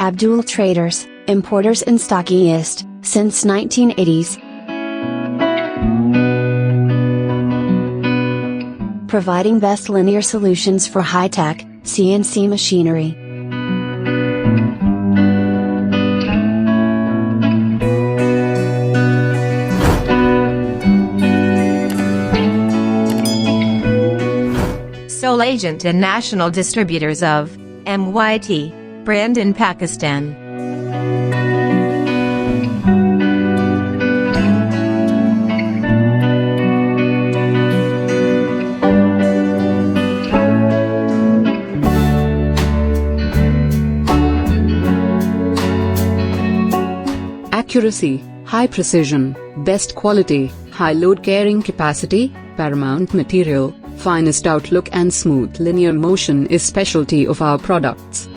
Abdul Traders, importers and stockists, since 1980s. Providing best linear solutions for high-tech, CNC machinery. Sole agent and national distributors of Meiyate brand in Pakistan. Accuracy, high precision, best quality, high load carrying capacity, paramount material, finest outlook and smooth linear motion is specialty of our products.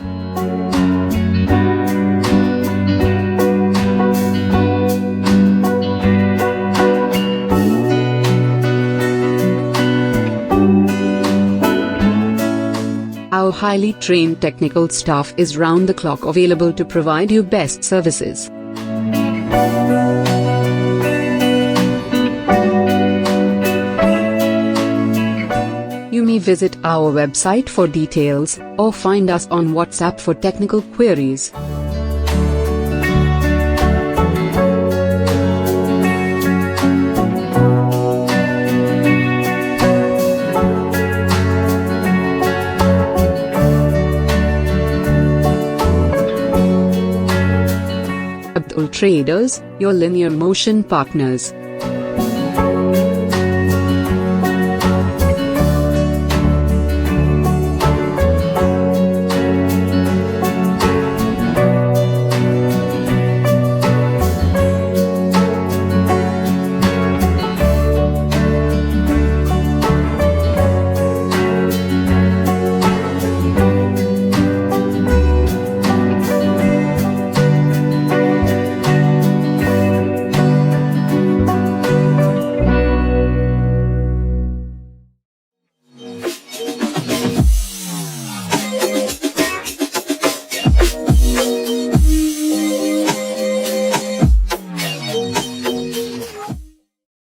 Our highly trained technical staff is round the clock available to provide you best services. You may visit our website for details, or find us on WhatsApp for technical queries. Abdul Traders, your linear motion partners.